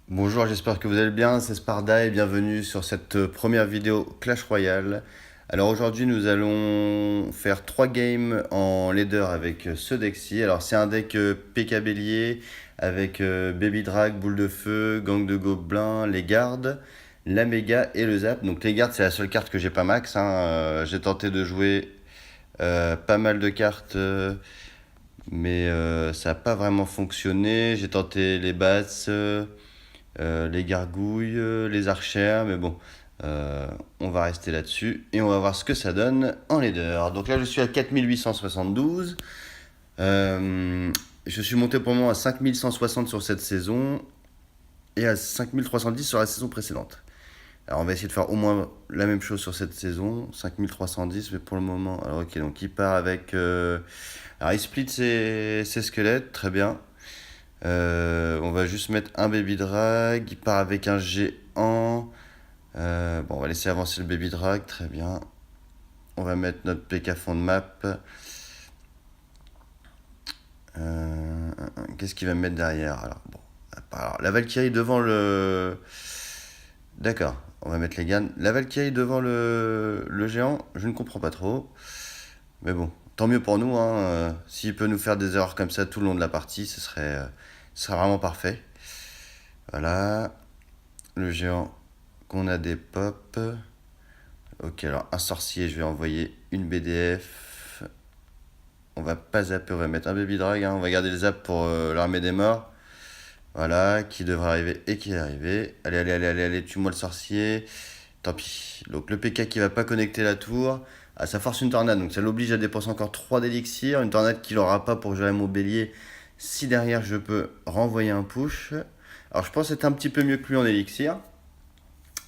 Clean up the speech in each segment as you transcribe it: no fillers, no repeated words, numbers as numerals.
Bonjour, j'espère que vous allez bien, c'est Sparda et bienvenue sur cette première vidéo Clash Royale. Alors aujourd'hui nous allons faire 3 games en leader avec ce deck-ci. Alors c'est un deck PK Bélier avec Baby Drag, Boule de Feu, Gang de Gobelins, les gardes, la méga et le zap. Donc les gardes c'est la seule carte que j'ai pas max, hein. J'ai tenté de jouer pas mal de cartes mais ça n'a pas vraiment fonctionné. J'ai tenté les basses. Les gargouilles, les archères, mais bon, on va rester là-dessus et on va voir ce que ça donne en leader. Donc là, je suis à 4872. Euh, je suis monté pour le moment à 5160 sur cette saison et à 5310 sur la saison précédente. Alors on va essayer de faire au moins la même chose sur cette saison, 5310, mais pour le moment, alors ok, donc il part avec... alors il split ses squelettes, très bien. On va juste mettre un baby drag. Il part avec un géant. Bon, on va laisser avancer le baby drag. Très bien. On va mettre notre PK fond de map. Qu'est-ce qu'il va mettre derrière? Alors, la Valkyrie devant le. D'accord. On va mettre les GAN. La Valkyrie devant le géant, je ne comprends pas trop. Mais bon, tant mieux pour nous, hein. S'il peut nous faire des erreurs comme ça tout le long de la partie, ce serait vraiment parfait. Voilà. Le géant qu'on a des pop. Ok, alors un sorcier, je vais envoyer une BDF. On va pas zapper, on va mettre un baby drag. Hein. On va garder le zap pour l'armée des morts. Voilà, qui devrait arriver et qui est arrivé. Allez, allez, allez, allez, allez, tue-moi le sorcier. Tant pis. Donc le PK qui va pas connecter la tour. Ah, ça force une tornade, donc ça l'oblige à dépenser encore 3 d'élixir. Une tornade qu'il aura pas pour gérer mon bélier. Si derrière je peux renvoyer un push. Alors je pense être un petit peu mieux que lui en élixir.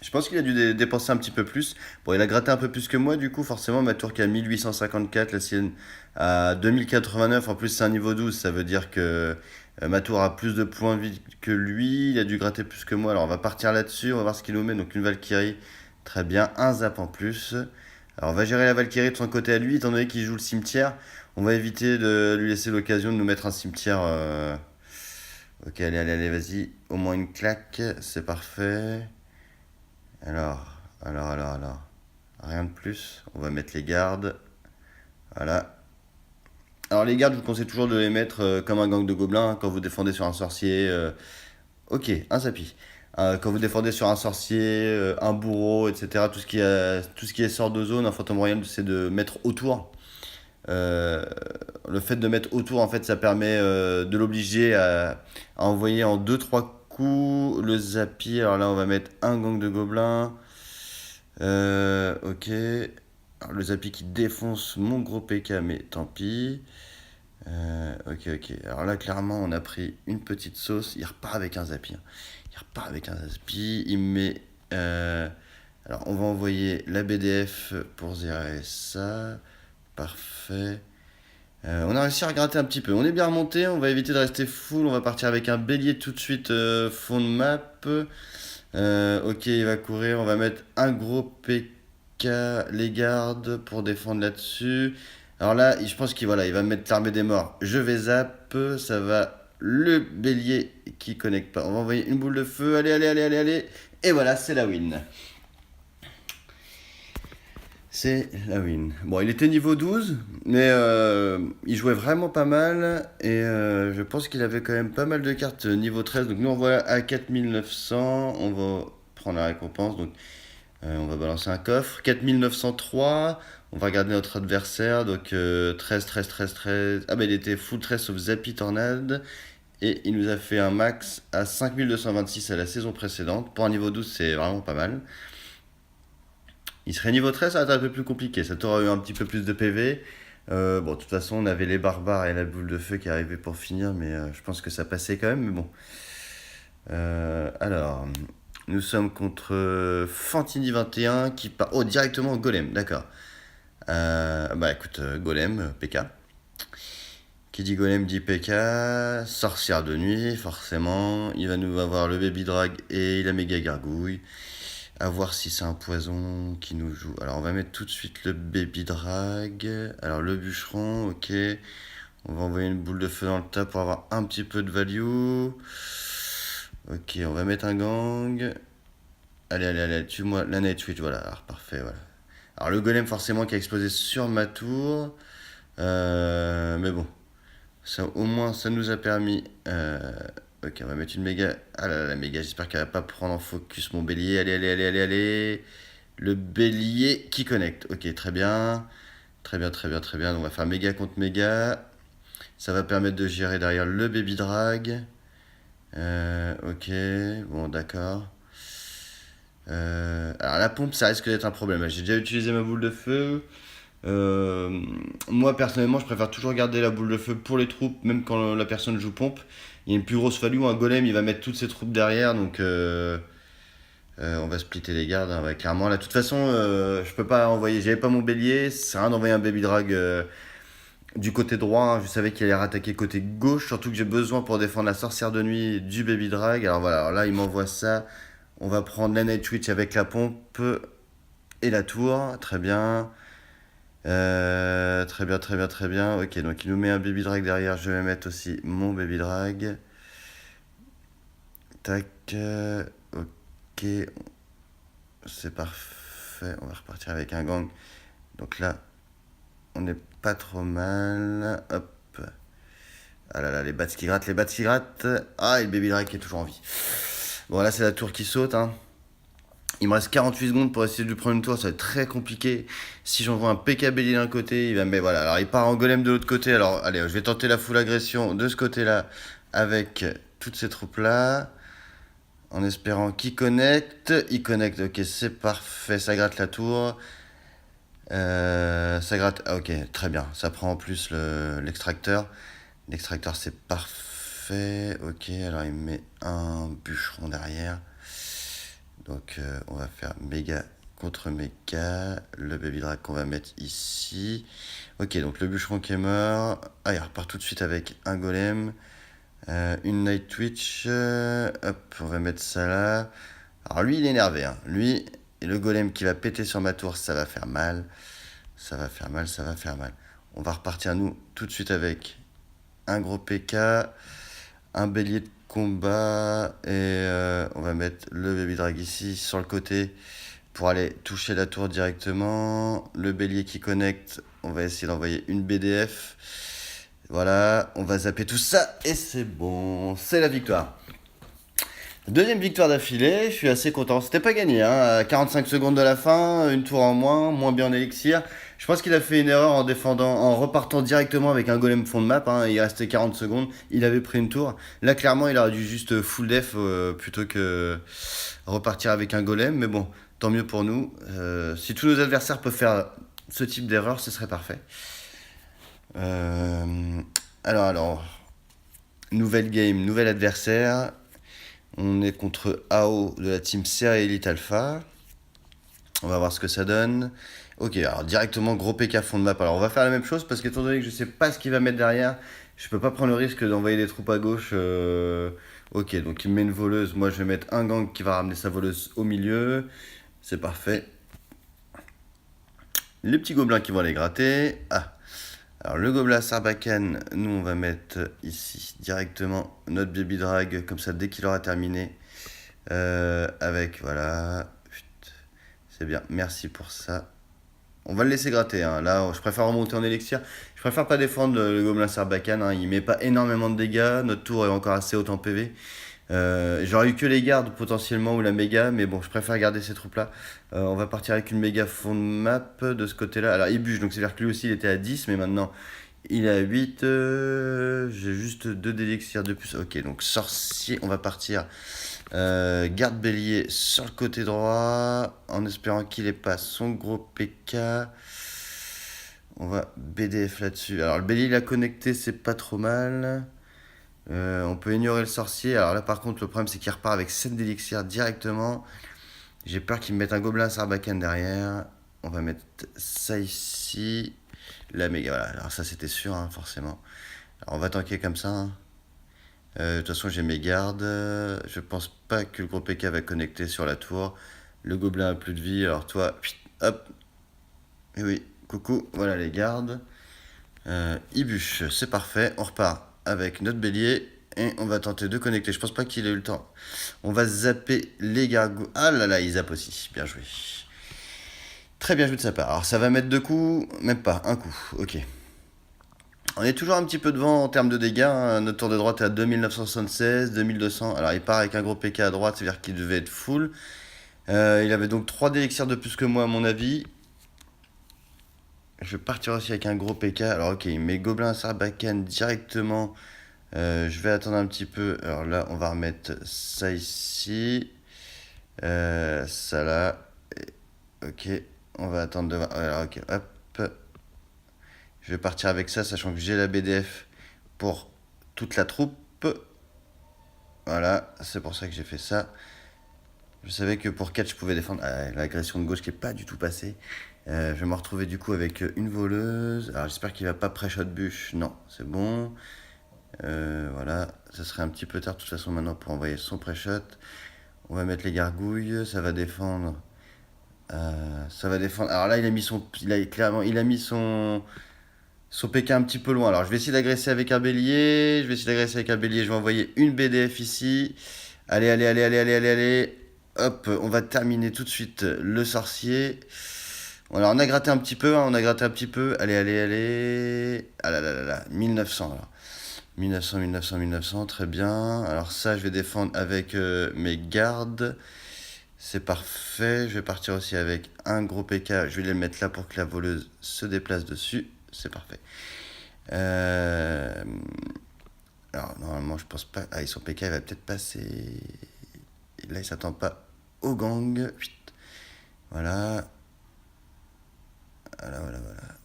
Je pense qu'il a dû dépenser un petit peu plus. Bon, il a gratté un peu plus que moi, du coup, forcément, ma tour qui est à 1854, la sienne à 2089. En plus, c'est un niveau 12, ça veut dire que ma tour a plus de points de vie que lui. Il a dû gratter plus que moi. Alors, on va partir là-dessus, on va voir ce qu'il nous met. Donc, une Valkyrie, très bien, un zap en plus. Alors, on va gérer la Valkyrie de son côté à lui, étant donné qu'il joue le cimetière. On va éviter de lui laisser l'occasion de nous mettre un cimetière. Ok, allez, allez, allez, vas-y. Au moins une claque, c'est parfait. Alors. Rien de plus. On va mettre les gardes. Voilà. Alors les gardes, je vous conseille toujours de les mettre comme un gang de gobelins hein, quand vous défendez sur un sorcier. Ok, un sapi. Quand vous défendez sur un sorcier, un bourreau, etc. Tout ce qui est sort de zone, un fantôme royal, c'est de mettre autour. Euh, le fait de mettre autour, en fait, ça permet de l'obliger à envoyer en deux trois coups le zapi. Alors là, on va mettre un gang de gobelins. Ok. Alors, le Zapi qui défonce mon gros PK, mais tant pis. Ok. Alors là, clairement, on a pris une petite sauce. Il repart avec un Zapi. Hein. Il repart avec un Zapi. Il met. Alors, on va envoyer la BDF pour gérer ça. Parfait. On a réussi à gratter un petit peu. On est bien remonté. On va éviter de rester full. On va partir avec un bélier tout de suite fond de map. Ok, il va courir. On va mettre un gros PK, les gardes pour défendre là-dessus. Alors là, je pense qu'il voilà, il va mettre l'armée des morts. Je vais zap. Ça va. Le bélier qui connecte pas. On va envoyer une boule de feu. Allez, allez, allez, allez, allez. Et voilà, c'est la win. C'est la win. Bon, il était niveau 12, mais il jouait vraiment pas mal. Et je pense qu'il avait quand même pas mal de cartes niveau 13. Donc nous, on voit à 4900. On va prendre la récompense. Donc on va balancer un coffre. 4903. On va regarder notre adversaire. Donc 13, 13, 13, 13. Ah, bah il était full 13 sauf Zappy Tornade. Et il nous a fait un max à 5226 à la saison précédente. Pour un niveau 12, c'est vraiment pas mal. Il serait niveau 13, ça va être un peu plus compliqué. Ça t'aurait eu un petit peu plus de PV. Bon, de toute façon, on avait les barbares et la boule de feu qui arrivaient pour finir, mais je pense que ça passait quand même. Mais bon. Alors, nous sommes contre Fantini 21 qui part. Oh, directement au Golem, d'accord. Bah écoute, Golem, PK. Qui dit Golem dit PK. Sorcière de nuit, forcément. Il va nous avoir le Baby Drag et la méga gargouille. À voir si c'est un poison qui nous joue. Alors on va mettre tout de suite le baby drag. Alors le bûcheron, ok. On va envoyer une boule de feu dans le tas pour avoir un petit peu de value. Ok, on va mettre un gang. Allez, allez, allez, tue-moi la Night Switch, voilà, alors parfait, voilà. Alors le golem forcément qui a explosé sur ma tour. Mais bon, ça au moins ça nous a permis. Ok, on va mettre une méga. Ah là là, la méga, j'espère qu'elle va pas prendre en focus mon bélier. Allez, allez, allez, allez, allez. Le bélier qui connecte. Ok, très bien. Très bien, très bien, très bien. On va faire méga contre méga. Ça va permettre de gérer derrière le baby drag. Ok, bon, d'accord. Alors la pompe, ça risque d'être un problème. J'ai déjà utilisé ma boule de feu. Euh, Moi personnellement, je préfère toujours garder la boule de feu pour les troupes, même quand la personne joue pompe. Il y a une plus grosse value. Un golem, il va mettre toutes ses troupes derrière, donc on va splitter les gardes, hein, ouais, clairement. Là, de toute façon, je peux pas envoyer. J'avais pas mon bélier, ça sert à rien d'envoyer un baby drag du côté droit. Hein. Je savais qu'il allait rattaquer côté gauche, surtout que j'ai besoin pour défendre la sorcière de nuit du baby drag. Alors voilà, alors là, il m'envoie ça. On va prendre la Night Witch avec la pompe et la tour. Très bien. Très bien, très bien, très bien. Ok, donc il nous met un baby drag derrière. Je vais mettre aussi mon baby drag. Tac. Ok, c'est parfait. On va repartir avec un gang. Donc là, on n'est pas trop mal. Hop. Ah là là, les bats qui grattent, les bats qui grattent. Ah, et le baby drag qui est toujours en vie. Bon, là, c'est la tour qui saute. Hein. Il me reste 48 secondes pour essayer de lui prendre une tour, ça va être très compliqué. Si j'envoie un PK Belly d'un côté, il va. Mais voilà, alors il part en golem de l'autre côté. Alors allez, je vais tenter la full agression de ce côté-là avec toutes ces troupes-là. En espérant qu'il connecte. Il connecte, ok, c'est parfait. Ça gratte la tour. Ça gratte. Ah, ok, très bien. Ça prend en plus l'extracteur. L'extracteur, c'est parfait. Ok, alors il met un bûcheron derrière. Donc on va faire méga contre méga. Le baby drag qu'on va mettre ici. Ok, donc le bûcheron qui est mort. Ah, il repart tout de suite avec un golem. Une Night Twitch. Hop, on va mettre ça là. Alors lui, il est énervé. Hein. Lui, et le golem qui va péter sur ma tour, ça va faire mal. Ça va faire mal, ça va faire mal. On va repartir, nous, tout de suite avec un gros PK. Un bélier de combat. Et on va mettre le baby drag ici, sur le côté. Pour aller toucher la tour directement. Le bélier qui connecte. On va essayer d'envoyer une BDF. Voilà, on va zapper tout ça et c'est bon, c'est la victoire. Deuxième victoire d'affilée, je suis assez content. C'était pas gagné, hein. À 45 secondes de la fin, une tour en moins, moins bien en élixir. Je pense qu'il a fait une erreur en défendant, en repartant directement avec un golem fond de map. Hein. Il restait 40 secondes, il avait pris une tour. Là, clairement, il aurait dû juste full def plutôt que repartir avec un golem. Mais bon, tant mieux pour nous. Si tous nos adversaires peuvent faire ce type d'erreur, ce serait parfait. Alors, nouvelle game, nouvel adversaire. On est contre AO de la team Serra Elite Alpha. On va voir ce que ça donne. Ok, alors directement gros PK fond de map. Alors on va faire la même chose parce qu'étant donné que je sais pas ce qu'il va mettre derrière, je peux pas prendre le risque d'envoyer des troupes à gauche. Ok, donc il me met une voleuse. Moi je vais mettre un gang qui va ramener sa voleuse au milieu. C'est parfait. Les petits gobelins qui vont aller gratter. Ah, alors le gobelin Sarbacane, nous on va mettre ici directement notre baby drag, comme ça dès qu'il aura terminé. Avec, voilà. C'est bien, merci pour ça. On va le laisser gratter, hein. Là je préfère remonter en élixir. Je préfère pas défendre le gobelin Sarbacane, hein. Il met pas énormément de dégâts, notre tour est encore assez haute en PV. J'aurais eu que les gardes potentiellement ou la méga, mais bon, je préfère garder ces troupes-là. On va partir avec une méga fond de map de ce côté-là. Alors, il bûche, donc c'est-à-dire que lui aussi il était à 10, mais maintenant il est à 8. J'ai juste 2 d'élixirs de plus. Ok, donc sorcier, on va partir. Garde bélier sur le côté droit, en espérant qu'il ait pas son gros PK. On va BDF là-dessus. Alors, le bélier il a connecté, c'est pas trop mal. On peut ignorer le sorcier. Alors là, par contre, le problème, c'est qu'il repart avec 7 d'élixir directement. J'ai peur qu'il me mette un gobelin Sarbacane derrière. On va mettre ça ici. La méga, voilà. Alors ça, c'était sûr, hein, forcément. Alors, on va tanker comme ça. Hein. De toute façon, j'ai mes gardes. Je pense pas que le gros PK va connecter sur la tour. Le gobelin a plus de vie. Alors toi, hop. Et oui, coucou. Voilà les gardes. Il bûche, c'est parfait. On repart avec notre bélier. Et on va tenter de connecter. Je pense pas qu'il ait eu le temps. On va zapper les gargouilles. Ah là là, il zappe aussi. Bien joué. Très bien joué de sa part. Alors ça va mettre 2 coups. Même pas, un coup. Ok. On est toujours un petit peu devant en termes de dégâts, hein. Notre tour de droite est à 2976, 2200. Alors il part avec un gros PK à droite, c'est-à-dire qu'il devait être full. Il avait donc 3 élixirs de plus que moi à mon avis. Je vais partir aussi avec un gros PK. Alors ok, il met Gobelin à Sarbacane directement. Je vais attendre un petit peu. Alors là, on va remettre ça ici. Ça là. Ok, on va attendre de voir. Alors ok, hop. Je vais partir avec ça, sachant que j'ai la BDF pour toute la troupe. Voilà, c'est pour ça que j'ai fait ça. Je savais que pour 4, je pouvais défendre l'agression de gauche qui n'est pas du tout passée. Je vais me retrouver du coup avec une voleuse. Alors j'espère qu'il va pas pré-shot bûche. Non, c'est bon. Voilà, ça serait un petit peu tard de toute façon maintenant pour envoyer son pré-shot. On va mettre les gargouilles, ça va défendre. Ça va défendre. Alors là, il a mis son PK un petit peu loin. Alors je vais essayer d'agresser avec un bélier. Je vais envoyer une BDF ici. Allez. Hop, on va terminer tout de suite le sorcier. Alors on a gratté un petit peu, hein, Allez. Ah là. 1900 alors. 1900, très bien. Alors ça, je vais défendre avec mes gardes. C'est parfait. Je vais partir aussi avec un gros PK. Je vais les mettre là pour que la voleuse se déplace dessus. C'est parfait. Alors normalement, je pense pas. Ah, son PK, il va peut-être passer. Et là, il s'attend pas au gang. Voilà. Voilà.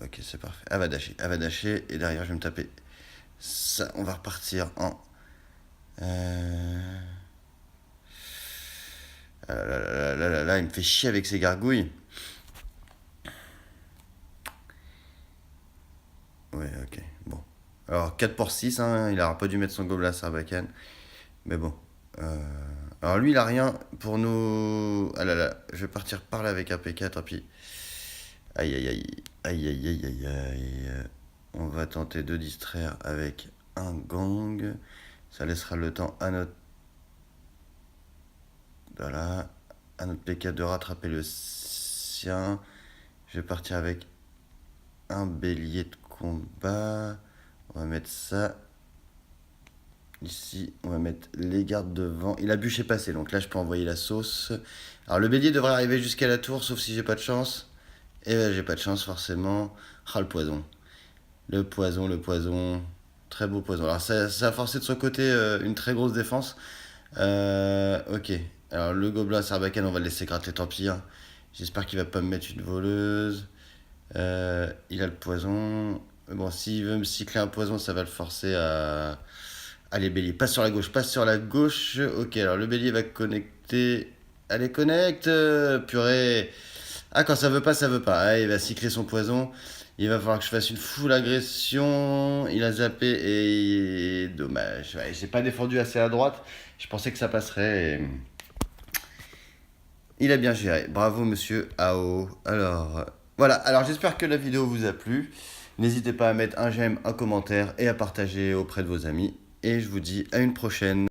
Ok, c'est parfait. Elle va dasher. Et derrière, je vais me taper ça. On va repartir en... Là, il me fait chier avec ses gargouilles. Ouais, ok, bon. Alors, 4 pour 6, hein, il aura pas dû mettre son gobelin à Sarbacane. Mais bon. Alors, lui, il a rien pour nous... Ah là, je vais partir par là avec un PK, tant pis. Aïe. On va tenter de distraire avec un gang. Ça laissera le temps à notre... Voilà. À notre PK de rattraper le sien. Je vais partir avec un bélier de combat. On va mettre ça. Ici, on va mettre les gardes devant. Il a bûché passé, donc là je peux envoyer la sauce. Alors le bélier devrait arriver jusqu'à la tour, sauf si j'ai pas de chance. Et ben j'ai pas de chance forcément. Ah, le poison. Le poison. Très beau poison. Alors ça a forcé de son côté une très grosse défense. Ok. Alors le gobelin Sarbacane, on va le laisser gratter, tant pis, hein. J'espère qu'il va pas me mettre une voleuse. Il a le poison. Bon, s'il veut me cycler un poison, ça va le forcer à... Allez, bélier, passe sur la gauche. Ok, alors le bélier va connecter. Allez, connecte, purée. Ah, quand ça veut pas, ça veut pas. Ah, il va cycler son poison. Il va falloir que je fasse une full agression. Il a zappé et... Dommage. Ouais, j'ai pas défendu assez à droite. Je pensais que ça passerait. Il a bien géré. Bravo, monsieur Ao. Alors, voilà. Alors, j'espère que la vidéo vous a plu. N'hésitez pas à mettre un j'aime, un commentaire et à partager auprès de vos amis. Et je vous dis à une prochaine.